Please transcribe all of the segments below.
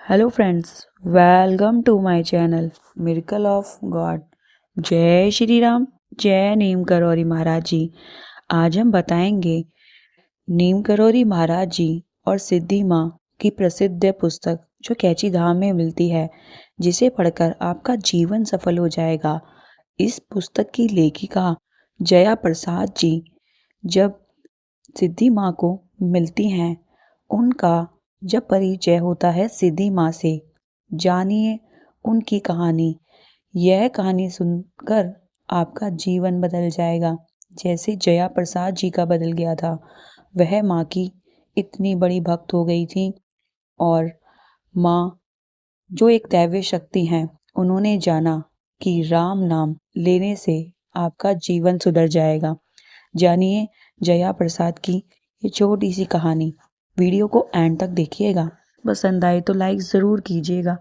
Hello friends, welcome to my channel miracle of God. जय श्री राम, जय नीम करौरी महाराज जी। आज हम बताएंगे नीम करौरी महाराज जी और सिद्धि माँ की प्रसिद्ध पुस्तक जो कैची धाम में मिलती है, जिसे पढ़कर आपका जीवन सफल हो जाएगा। इस पुस्तक की लेखिका जया प्रसाद जी जब सिद्धि माँ को मिलती हैं, उनका जब परिचय होता है सिद्धि माँ से, जानिए उनकी कहानी। यह कहानी सुनकर आपका जीवन बदल जाएगा, जैसे जया प्रसाद जी का बदल गया था। वह माँ की इतनी बड़ी भक्त हो गई थी और माँ जो एक दैवीय शक्ति हैं, उन्होंने जाना कि राम नाम लेने से आपका जीवन सुधर जाएगा। जानिए जया प्रसाद की ये छोटी सी कहानी। वीडियो को एंड तक देखिएगा। पसंद आए तो लाइक ज़रूर कीजिएगा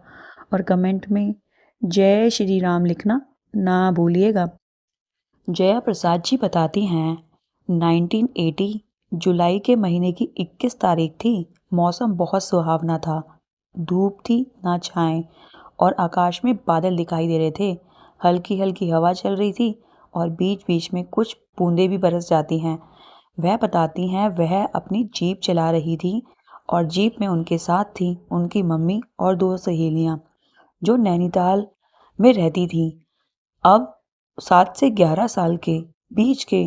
और कमेंट में जय श्री राम लिखना ना भूलिएगा। जया प्रसाद जी बताती हैं, 1980 जुलाई के महीने की 21 तारीख थी। मौसम बहुत सुहावना था। धूप थी ना छाएं और आकाश में बादल दिखाई दे रहे थे। हल्की हल्की हवा चल रही थी और बीच बीच में कुछ बूंदें भी बरस जाती हैं। वह बताती हैं, वह अपनी जीप चला रही थी और जीप में उनके साथ थी उनकी मम्मी और 2 सहेलियां जो नैनीताल में रहती थीं। अब 7 से 11 साल के बीच के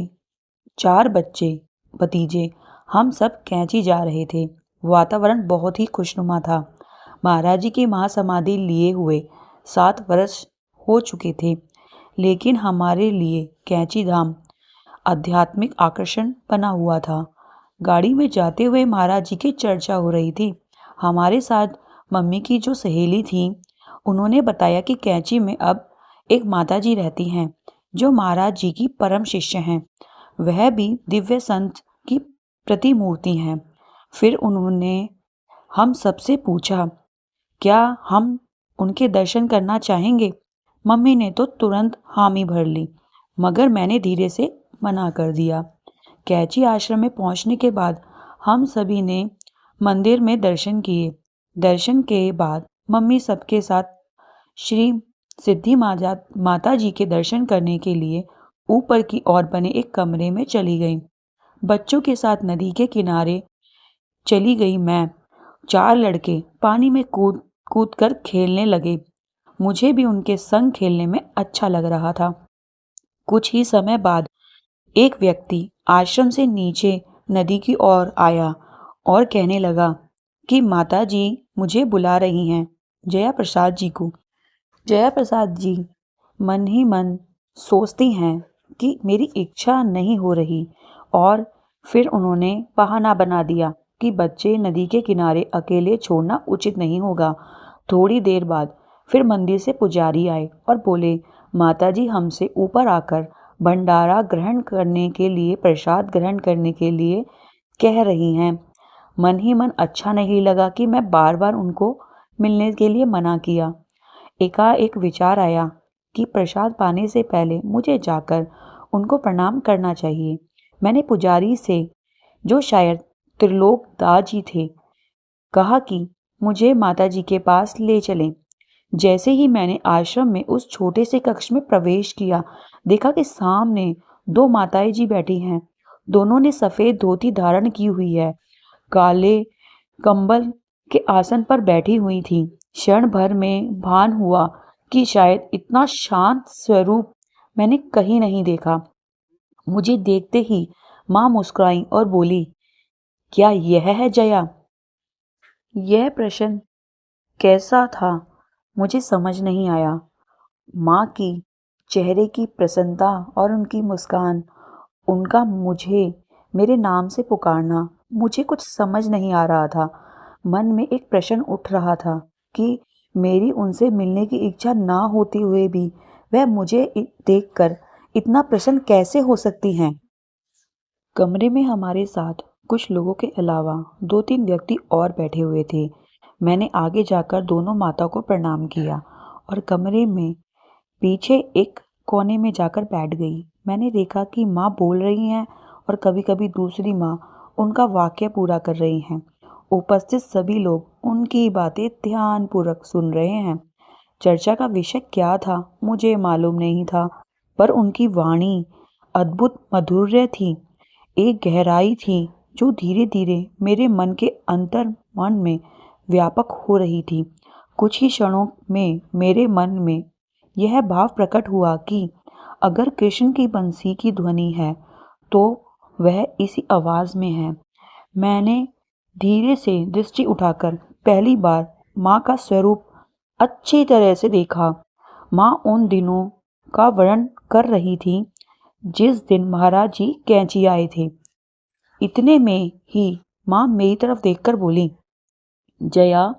4 बच्चे भतीजे हम सब कैंची जा रहे थे। वातावरण बहुत ही खुशनुमा था। महाराज जी की महासमाधि लिए हुए 7 वर्ष हो चुके थे, लेकिन हमारे लिए कैंची धाम आध्यात्मिक आकर्षण बना हुआ था। गाड़ी में जाते हुए महाराज जी की चर्चा हो रही थी। हमारे साथ मम्मी की जो सहेली थी, उन्होंने बताया कि कैंची में अब एक माता जी रहती हैं जो महाराज जी की परम शिष्य हैं। वह भी दिव्य संत की प्रतिमूर्ति हैं। फिर उन्होंने हम सबसे पूछा, क्या हम उनके दर्शन करना चाहेंगे? मम्मी ने तो तुरंत हामी भर ली, मगर मैंने धीरे से मना कर दिया। कैची आश्रम में पहुंचने के बाद हम सभी ने मंदिर में दर्शन किए। दर्शन के बाद मम्मी सबके साथ श्री सिद्धि माता जी के दर्शन करने के लिए ऊपर की ओर बने एक कमरे में चली गई। बच्चों के साथ नदी के किनारे चली गई मैं। 4 लड़के पानी में कूद कूद कर खेलने लगे। मुझे भी उनके संग खेलने में अच्छा लग रहा था। कुछ ही समय बाद एक व्यक्ति आश्रम से नीचे नदी की ओर आया और कहने लगा कि माता जी मुझे बुला रही हैं, जया प्रसाद जी को। जया प्रसाद जी मन ही मन सोचती हैं कि मेरी इच्छा नहीं हो रही, और फिर उन्होंने बहाना बना दिया कि बच्चे नदी के किनारे अकेले छोड़ना उचित नहीं होगा। थोड़ी देर बाद फिर मंदिर से पुजारी आए और बोले, माता जी हमसे ऊपर आकर भंडारा ग्रहण करने के लिए, प्रसाद ग्रहण करने के लिए कह रही हैं। मन ही मन अच्छा नहीं लगा कि मैं बार बार उनको मिलने के लिए मना किया। एकाएक विचार आया कि प्रसाद पाने से पहले मुझे जाकर उनको प्रणाम करना चाहिए। मैंने पुजारी से, जो शायद त्रिलोक दास जी थे, कहा कि मुझे माता जी के पास ले चलें। जैसे ही मैंने आश्रम में उस छोटे से कक्ष में प्रवेश किया, देखा कि सामने 2 माताएं जी बैठी हैं। दोनों ने सफेद धोती धारण की हुई है, काले कंबल के आसन पर बैठी हुई थी। क्षण भर में भान हुआ कि शायद इतना शांत स्वरूप मैंने कहीं नहीं देखा। मुझे देखते ही माँ मुस्कुराई और बोली, क्या यह है जया? यह प्रश्न कैसा था मुझे समझ नहीं आया। माँ की चेहरे की प्रसन्नता और उनकी मुस्कान, उनका मुझे मेरे नाम से पुकारना, मुझे कुछ समझ नहीं आ रहा था। मन में एक प्रश्न उठ रहा था कि मेरी उनसे मिलने की इच्छा ना होते हुए भी वह मुझे देखकर इतना प्रसन्न कैसे हो सकती हैं। कमरे में हमारे साथ कुछ लोगों के अलावा 2-3 व्यक्ति और बैठे हुए थे। मैंने आगे जाकर दोनों माता को प्रणाम किया और कमरे में पीछे एक कोने में जाकर बैठ गई। मैंने देखा कि माँ बोल रही हैं और कभी कभी दूसरी माँ उनका वाक्य पूरा कर रही हैं। उपस्थित सभी लोग उनकी बातें ध्यानपूर्वक सुन रहे हैं। चर्चा का विषय क्या था मुझे मालूम नहीं था, पर उनकी वाणी अद्भुत माधुर्य थी, एक गहराई थी जो धीरे धीरे मेरे मन के अंतर मन में व्यापक हो रही थी। कुछ ही क्षणों में मेरे मन में यह भाव प्रकट हुआ कि अगर कृष्ण की बंसी की ध्वनि है तो वह इसी आवाज में है। मैंने धीरे से दृष्टि उठाकर पहली बार माँ का स्वरूप अच्छी तरह से देखा। माँ उन दिनों का वर्णन कर रही थी जिस दिन महाराज जी कैंची आए थे। इतने में ही माँ मेरी तरफ देखकर बोली, जया,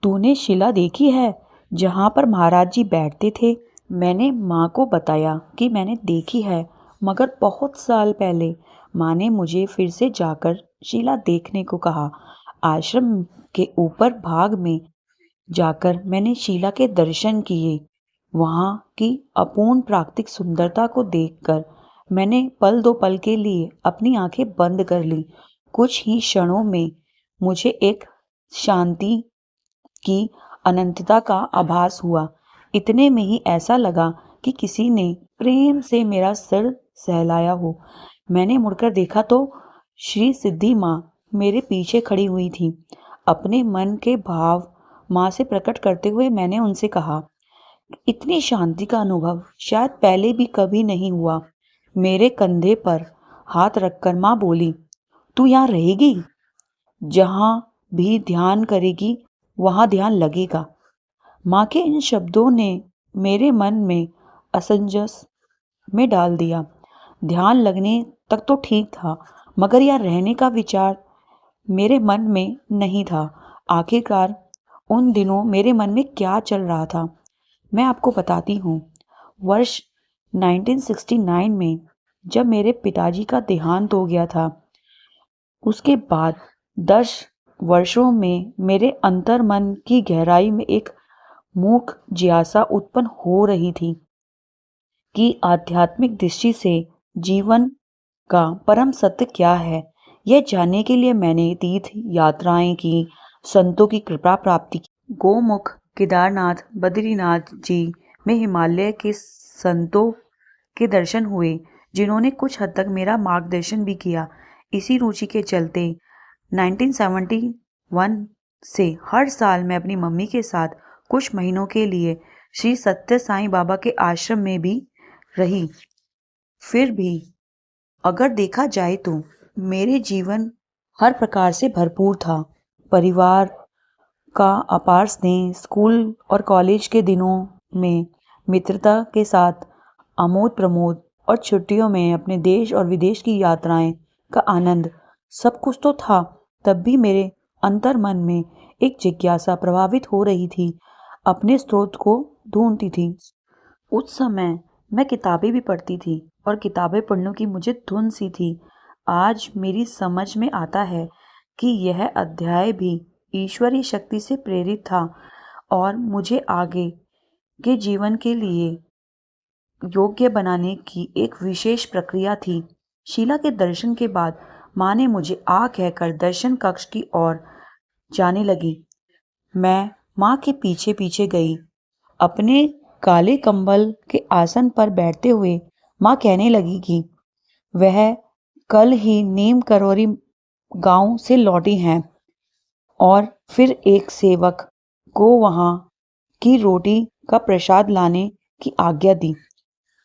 तूने शिला देखी है जहाँ पर महाराज जी बैठते थे? मैंने माँ को बताया कि मैंने देखी है, मगर बहुत साल पहले। माँ ने मुझे फिर से जाकर शिला देखने को कहा। आश्रम के ऊपर भाग में जाकर मैंने शिला के दर्शन किए। वहाँ की अपूर्ण प्राकृतिक सुंदरता को देखकर मैंने पल दो पल के लिए अपनी आंखें बंद कर ली। कुछ ही क्षणों में मुझे एक शांति की अनंतता का आभास हुआ। इतने में ही ऐसा लगा कि किसी ने प्रेम से मेरा सिर सहलाया हो। मैंने मुड़कर देखा तो श्री सिद्धि माँ मेरे पीछे खड़ी हुई थी। अपने मन के भाव माँ से प्रकट करते हुए मैंने उनसे कहा, इतनी शांति का अनुभव शायद पहले भी कभी नहीं हुआ। मेरे कंधे पर हाथ रखकर माँ बोली, तू यहाँ रहेगी? जहाँ भी ध्यान करेगी वहाँ ध्यान लगेगा। माँ के इन शब्दों ने मेरे मन में असमंजस में डाल दिया। ध्यान लगने तक तो ठीक था, मगर यह रहने का विचार मेरे मन में नहीं था। आखिरकार उन दिनों मेरे मन में क्या चल रहा था, मैं आपको बताती हूँ। वर्ष 1969 में जब मेरे पिताजी का देहांत हो गया था, उसके बाद 10 वर्षों में मेरे अंतर्मन की गहराई में एक मूक जिज्ञासा उत्पन्न हो रही थी कि आध्यात्मिक दृष्टि से जीवन का परम सत्य क्या है। यह जानने के लिए मैंने तीर्थ यात्राएं की, संतों की कृपा प्राप्ति की। गोमुख, केदारनाथ, बद्रीनाथ जी में हिमालय के संतों के दर्शन हुए, जिन्होंने कुछ हद तक मेरा मार्गदर्शन भी किया। इसी रुचि के चलते 1971 से हर साल मैं अपनी मम्मी के साथ कुछ महीनों के लिए श्री सत्य साईं बाबा के आश्रम में भी रही। फिर भी अगर देखा जाए तो मेरे जीवन हर प्रकार से भरपूर था। परिवार का अपार स्नेह, स्कूल और कॉलेज के दिनों में मित्रता के साथ आमोद प्रमोद और छुट्टियों में अपने देश और विदेश की यात्राएं का आनंद, सब कुछ तो था। तब भी मेरे अंतर मन में एक जिज्ञासा प्रभावित हो रही थी, अपने स्रोत को ढूंढती थी। उस समय मैं किताबें भी पढ़ती थी और किताबें पढ़ने की मुझे धुन सी थी। आज मेरी समझ में आता है कि यह अध्याय भी ईश्वरीय शक्ति से प्रेरित था और मुझे आगे के जीवन के लिए योग्य बनाने की एक विशेष प्रक्रिया थी। शीला के दर्शन के बाद माँ ने मुझे आ कहकर दर्शन कक्ष की ओर जाने लगी। मैं माँ के पीछे पीछे गई। अपने काले कंबल के आसन पर बैठते हुए माँ कहने लगी कि वह कल ही नीम करौरी गांव से लौटी हैं और फिर एक सेवक को वहां की रोटी का प्रसाद लाने की आज्ञा दी।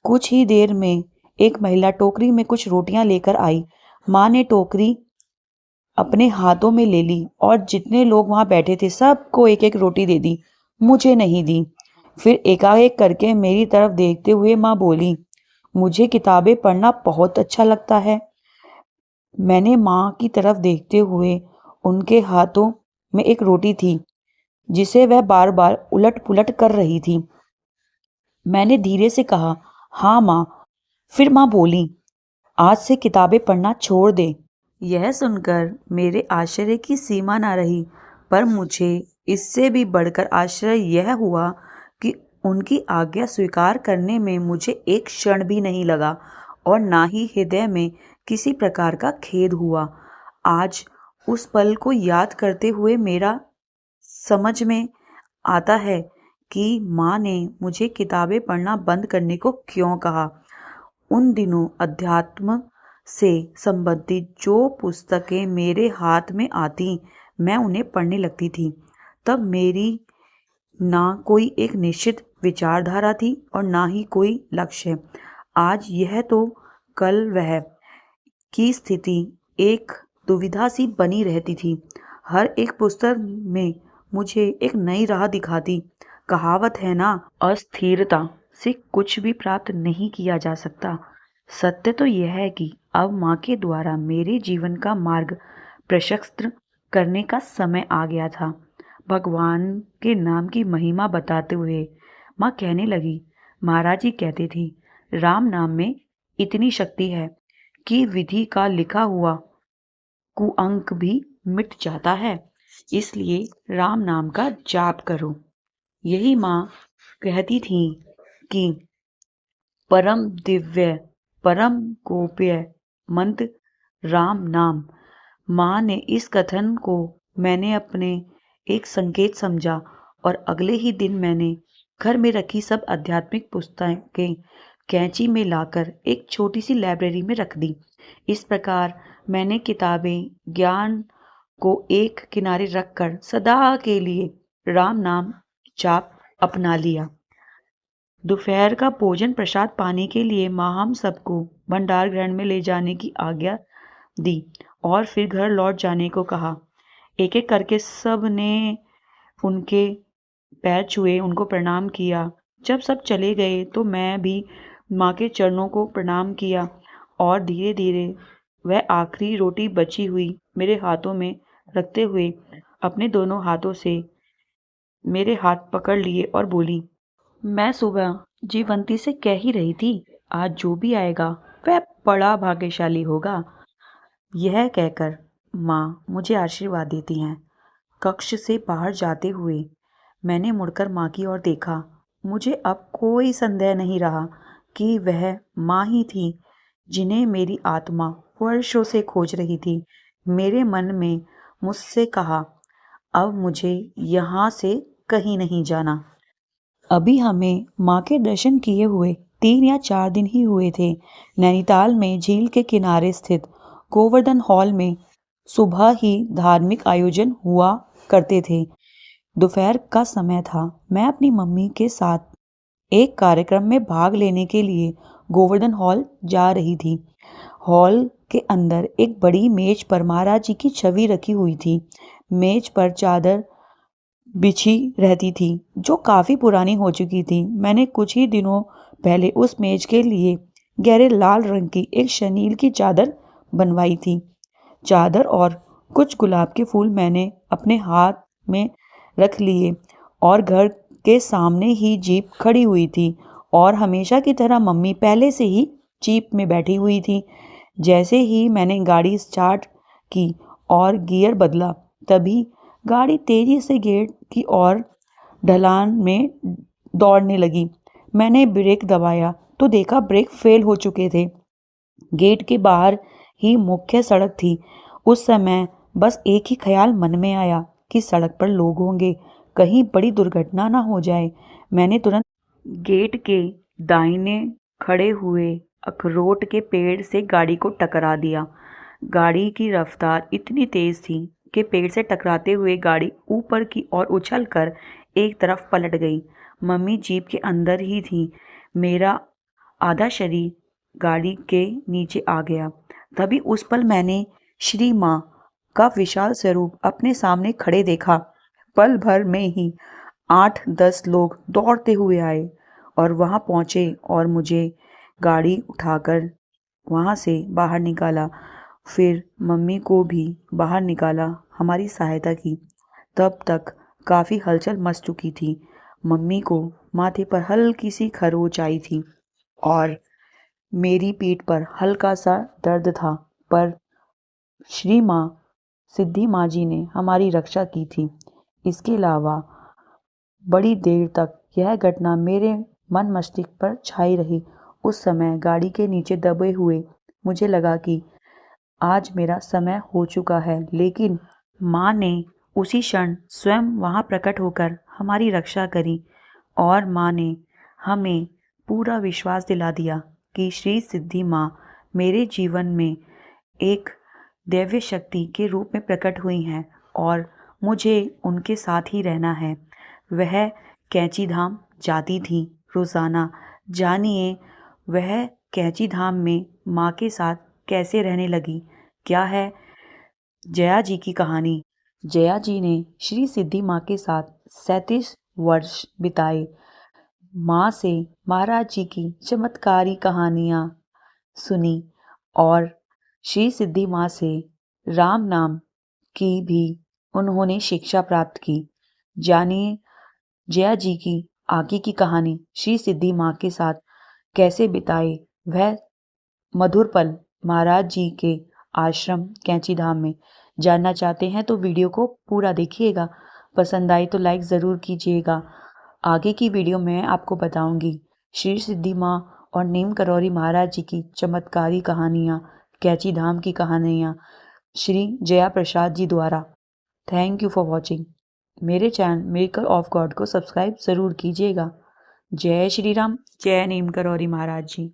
कुछ ही देर में एक महिला टोकरी में कुछ रोटियां लेकर आई। माँ ने टोकरी अपने हाथों में ले ली और जितने लोग वहां बैठे थे सबको एक एक रोटी दे दी, मुझे नहीं दी। फिर एकाएक करके मेरी तरफ देखते हुए माँ बोली, मुझे किताबें पढ़ना बहुत अच्छा लगता है। मैंने माँ की तरफ देखते हुए उनके हाथों में एक रोटी थी जिसे वह बार बार उलट पुलट कर रही थी। मैंने धीरे से कहा, हाँ माँ। फिर माँ बोली, आज से किताबें पढ़ना छोड़ दे। यह सुनकर मेरे आश्चर्य की सीमा न रही, पर मुझे इससे भी बढ़कर आश्चर्य यह हुआ कि उनकी आज्ञा स्वीकार करने में मुझे एक क्षण भी नहीं लगा और ना ही हृदय में किसी प्रकार का खेद हुआ। आज उस पल को याद करते हुए मेरा समझ में आता है कि माँ ने मुझे किताबें पढ़ना बंद करने को क्यों कहा। उन दिनों अध्यात्म से संबंधित जो पुस्तकें मेरे हाथ में आती, मैं उन्हें पढ़ने लगती थी। तब मेरी ना कोई एक निश्चित विचारधारा थी और ना ही कोई लक्ष्य। आज यह तो कल वह की स्थिति एक दुविधा सी बनी रहती थी। हर एक पुस्तक में मुझे एक नई राह दिखाती। कहावत है ना, अस्थिरता से कुछ भी प्राप्त नहीं किया जा सकता। सत्य तो यह है कि अब माँ के द्वारा मेरे जीवन का मार्ग प्रशस्त करने का समय आ गया था। भगवान के नाम की महिमा बताते हुए माँ कहने लगी, महाराज जी कहते थे, राम नाम में इतनी शक्ति है कि विधि का लिखा हुआ कुअंक भी मिट जाता है, इसलिए राम नाम का जाप करो। यही माँ कहती थी कि परम दिव्य परम गोप्य मंत्र राम नाम। माँ ने इस कथन को मैंने अपने एक संकेत समझा और अगले ही दिन मैंने घर में रखी सब आध्यात्मिक पुस्तकें कैंची में लाकर एक छोटी सी लाइब्रेरी में रख दी। इस प्रकार मैंने किताबें ज्ञान को एक किनारे रखकर सदा के लिए राम नाम जाप अपना लिया। दोपहर का भोजन प्रसाद पाने के लिए माँ हम सबको भंडार गृह में ले जाने की आज्ञा दी और फिर घर लौट जाने को कहा। एक एक करके सब ने उनके पैर छुए, उनको प्रणाम किया। जब सब चले गए तो मैं भी माँ के चरणों को प्रणाम किया और धीरे धीरे वह आखिरी रोटी बची हुई मेरे हाथों में रखते हुए अपने दोनों हाथों से मेरे हाथ पकड़ लिए और बोली, मैं सुबह जीवंती से कह ही रही थी, आज जो भी आएगा वह बड़ा भाग्यशाली होगा। यह कहकर माँ मुझे आशीर्वाद देती हैं। कक्ष से बाहर जाते हुए मैंने मुड़कर माँ की ओर देखा। मुझे अब कोई संदेह नहीं रहा कि वह माँ ही थी जिन्हें मेरी आत्मा वर्षों से खोज रही थी। मेरे मन में मुझसे कहा, अब मुझे यहाँ से कहीं नहीं जाना। अभी हमें माँ के दर्शन किए हुए 3 या 4 दिन ही हुए थे। नैनीताल में झील के किनारे स्थित गोवर्धन हॉल में सुबह ही धार्मिक आयोजन हुआ करते थे। दोपहर का समय था। मैं अपनी मम्मी के साथ एक कार्यक्रम में भाग लेने के लिए गोवर्धन हॉल जा रही थी। हॉल के अंदर एक बड़ी मेज पर महाराज जी की छवि रखी हुई थी। मेज पर चादर बिछी रहती थी जो काफी पुरानी हो चुकी थी। मैंने कुछ ही दिनों पहले उस मेज के लिए गहरे लाल रंग की एक शनील की चादर बनवाई थी। चादर और कुछ गुलाब के फूल मैंने अपने हाथ में रख लिए और घर के सामने ही जीप खड़ी हुई थी और हमेशा की तरह मम्मी पहले से ही जीप में बैठी हुई थी। जैसे ही मैंने गाड़ी स्टार्ट की और गियर बदला, तभी गाड़ी तेजी से गेट की ओर ढलान में दौड़ने लगी। मैंने ब्रेक दबाया तो देखा ब्रेक फेल हो चुके थे। गेट के बाहर ही मुख्य सड़क थी। उस समय बस एक ही ख्याल मन में आया कि सड़क पर लोग होंगे, कहीं बड़ी दुर्घटना ना हो जाए। मैंने तुरंत गेट के दाहिने खड़े हुए अखरोट के पेड़ से गाड़ी को टकरा दिया। गाड़ी की रफ्तार इतनी तेज थी कि पेड़ से टकराते हुए गाड़ी ऊपर की ओर उछलकर एक तरफ पलट गई। मम्मी जीप के अंदर ही थी। मेरा आधा शरीर गाड़ी के नीचे आ गया। तभी उस पल मैंने श्री माँ का विशाल स्वरूप अपने सामने खड़े देखा। पल भर में ही 8-10 लोग दौड़ते हुए आए और वहां पहुंचे और मुझे गाड़ी उठाकर वहां से बाहर निकाला। फिर मम्मी को भी बाहर निकाला, हमारी सहायता की। तब तक काफ़ी हलचल मच चुकी थी। मम्मी को माथे पर हल्की सी खरोंच आई थी और मेरी पीठ पर हल्का सा दर्द था, पर श्री माँ सिद्धि माँ जी ने हमारी रक्षा की थी। इसके अलावा बड़ी देर तक यह घटना मेरे मन मस्तिष्क पर छाई रही। उस समय गाड़ी के नीचे दबे हुए मुझे लगा कि आज मेरा समय हो चुका है। लेकिन माँ ने उसी क्षण स्वयं वहाँ प्रकट होकर हमारी रक्षा करी और माँ ने हमें पूरा विश्वास दिला दिया कि श्री सिद्धि माँ मेरे जीवन में एक दैवीय शक्ति के रूप में प्रकट हुई हैं और मुझे उनके साथ ही रहना है। वह कैंची धाम जाती थी रोज़ाना। जानिए वह कैंची धाम में माँ के साथ कैसे रहने लगी। क्या है जया जी की कहानी। जया जी ने श्री सिद्धि माँ के साथ 37 वर्ष बिताए। माँ से महाराज जी की चमत्कारी कहानियाँ सुनी और श्री सिद्धि माँ से राम नाम की भी उन्होंने शिक्षा प्राप्त की। जानिए जया जी की आगे की कहानी श्री सिद्धि माँ के साथ कैसे बिताए वह मधुर पल महाराज जी के आश्रम कैंची धाम में। जानना चाहते हैं तो वीडियो को पूरा देखिएगा। पसंद आए तो लाइक ज़रूर कीजिएगा। आगे की वीडियो में आपको बताऊंगी श्री सिद्धि माँ और नीम करौरी महाराज जी की चमत्कारी कहानियाँ, कैंची धाम की कहानियाँ श्री जया प्रसाद जी द्वारा। Thank you for watching. मेरे चैनल मिरेकल ऑफ गॉड को सब्सक्राइब ज़रूर कीजिएगा। जय श्री राम, जय नीम करौरी महाराज जी।